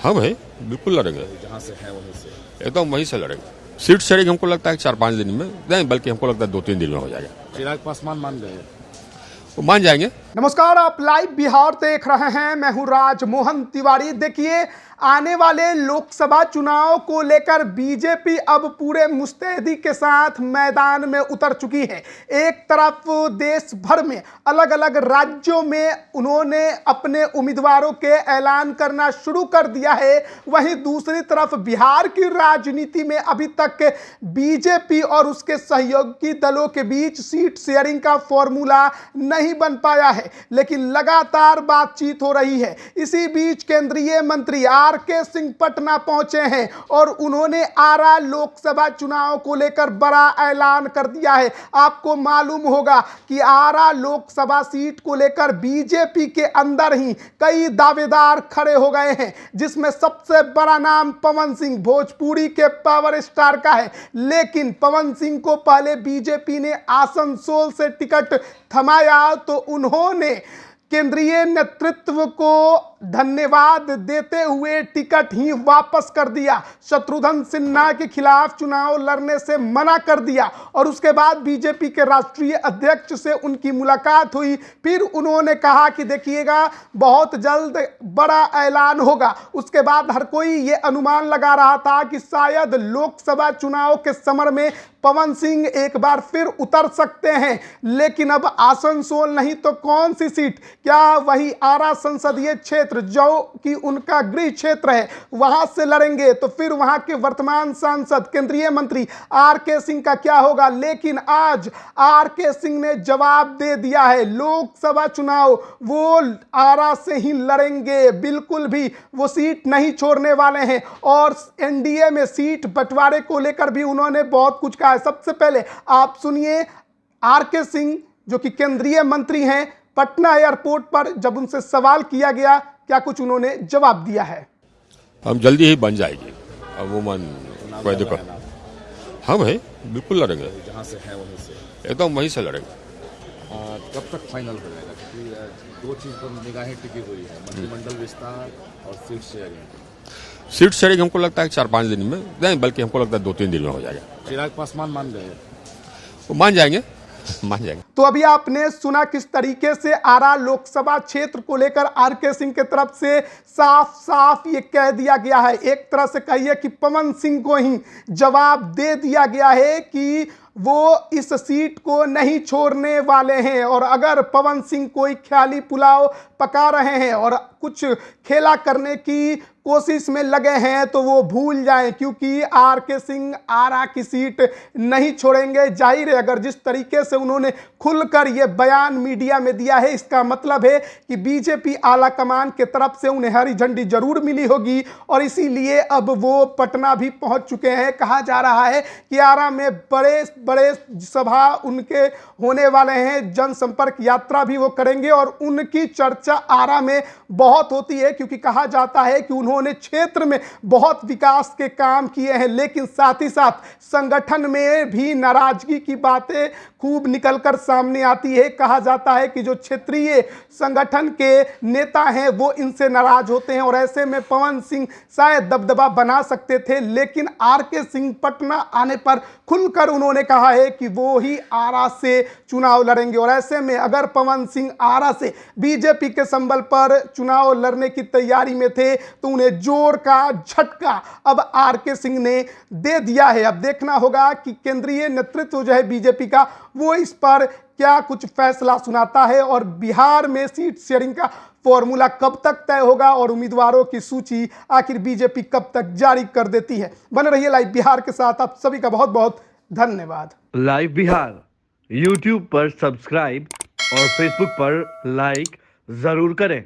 हम है बिल्कुल लड़ेंगे, जहाँ से है वहीं से एकदम वहीं से लड़ेंगे। सीट शेयरिंग हमको लगता है 4-5 दिन में नहीं, बल्कि हमको लगता है 2-3 दिन में हो जाएगा। चिराग पासवान मान गए, वो मान जाएंगे। नमस्कार, आप लाइव बिहार देख रहे हैं। मैं हूं राजमोहन तिवारी। देखिए, आने वाले लोकसभा चुनाव को लेकर बीजेपी अब पूरे मुस्तैदी के साथ मैदान में उतर चुकी है। एक तरफ देश भर में अलग अलग राज्यों में उन्होंने अपने उम्मीदवारों के ऐलान करना शुरू कर दिया है, वहीं दूसरी तरफ बिहार की राजनीति में अभी तक बीजेपी और उसके सहयोगी दलों के बीच सीट शेयरिंग का फॉर्मूला नहीं बन पाया है, लेकिन लगातार बातचीत हो रही है। इसी बीच केंद्रीय मंत्री आर.के. सिंह पटना पहुंचे हैं और उन्होंने आरा लोकसभा चुनाव को लेकर बड़ा ऐलान कर दिया है। आपको मालूम होगा कि आरा लोकसभा सीट को लेकर बीजेपी के अंदर ही कई दावेदार खड़े हो गए हैं, जिसमें सबसे बड़ा नाम पवन सिंह भोजपुरी के पावर स्टार का है। लेकिन पवन सिंह को पहले बीजेपी ने आसनसोल से टिकट थमाया तो उन्होंने केंद्रीय नेतृत्व को धन्यवाद देते हुए टिकट ही वापस कर दिया। शत्रुघ्न सिन्हा के खिलाफ चुनाव लड़ने से मना कर दिया और उसके बाद बीजेपी के राष्ट्रीय अध्यक्ष से उनकी मुलाकात हुई। फिर उन्होंने कहा कि देखिएगा, बहुत जल्द बड़ा ऐलान होगा। उसके बाद हर कोई ये अनुमान लगा रहा था कि शायद लोकसभा चुनाव के समर में पवन सिंह एक बार फिर उतर सकते हैं। लेकिन अब आसनसोल नहीं तो कौन सी सीट, क्या वही आरा संसदीय क्षेत्र जो कि उनका गृह क्षेत्र है, वहां से लड़ेंगे? तो फिर वहां के वर्तमान सांसद केंद्रीय मंत्री आर.के. सिंह का क्या होगा? लेकिन आज आर.के. सिंह ने जवाब दे दिया है, लोकसभा चुनाव वो आरा से ही लड़ेंगे, बिल्कुल भी वो सीट नहीं छोड़ने वाले हैं। और एनडीए में सीट बंटवारे को लेकर भी उन्होंने बहुत कुछ कहा है। सबसे पहले आप सुनिए, आर.के. सिंह जो कि केंद्रीय मंत्री हैं, पटना एयरपोर्ट पर जब उनसे सवाल किया गया, क्या कुछ उन्होंने जवाब दिया है। हम जल्दी ही बन जाएगी, अमूमन कोई दिक्कत। हम है बिल्कुल लड़ेंगे, जहाँ से है वहीं से एकदम वहीं से लड़ेंगे। कब तक फाइनल हो जाएगा? क्योंकि दो चीज पर निगाहें टिकी हुई है, मंत्रिमंडल विस्तार और सीट शेयरिंग। सीट शेयरिंग हमको लगता है 4-5 दिन में नहीं, बल्कि हमको लगता है 2-3 दिन में हो जाएगा। चिराग पासवान मान गए, वो मान जाएंगे, मान जाएंगे। तो अभी आपने सुना किस तरीके से आरा लोकसभा क्षेत्र को लेकर आर.के. सिंह की तरफ से साफ साफ ये कह दिया गया है। एक तरह से कहिए कि पवन सिंह को ही जवाब दे दिया गया है कि वो इस सीट को नहीं छोड़ने वाले हैं। और अगर पवन सिंह कोई ख्याली पुलाव पका रहे हैं और कुछ खेला करने की कोशिश में लगे हैं तो वो भूल जाएं, क्योंकि आर.के. सिंह आरा की सीट नहीं छोड़ेंगे। जाहिर है, अगर जिस तरीके से उन्होंने खुलकर ये बयान मीडिया में दिया है, इसका मतलब है कि बीजेपी आला कमान के तरफ से उन्हें हरी झंडी जरूर मिली होगी और इसीलिए अब वो पटना भी पहुंच चुके हैं। कहा जा रहा है कि आरा में बड़े बड़े सभा उनके होने वाले हैं, जनसंपर्क यात्रा भी वो करेंगे और उनकी चर्चा आरा में बहुत होती है, क्योंकि कहा जाता है कि उन्होंने क्षेत्र में बहुत विकास के काम किए हैं। लेकिन साथ ही साथ संगठन में भी नाराजगी की बातें खूब निकलकर सामने आती है। कहा जाता है कि जो क्षेत्रीय संगठन के नेता हैं वो इनसे नाराज होते हैं और ऐसे में पवन सिंह शायद दबदबा बना सकते थे। लेकिन आर.के. सिंह पटना आने पर खुलकर उन्होंने कहा है कि वो ही आरा से चुनाव लड़ेंगे और ऐसे में अगर पवन सिंह आरा से बीजेपी के संबल पर चुनाव लड़ने की तैयारी में थे तो उन्हें जोर का झटका अब आर.के. सिंह ने दे दिया है। अब देखना होगा कि केंद्रीय नेतृत्व जो है बीजेपी का, वो इस पर क्या कुछ फैसला सुनाता है और बिहार में सीट शेयरिंग का फॉर्मूला कब तक तय होगा और उम्मीदवारों की सूची आखिर बीजेपी कब तक जारी कर देती है। बने रहिए लाइव बिहार के साथ। आप सभी का बहुत बहुत धन्यवाद। लाइव बिहार यूट्यूब पर सब्सक्राइब और फेसबुक पर लाइक जरूर करें।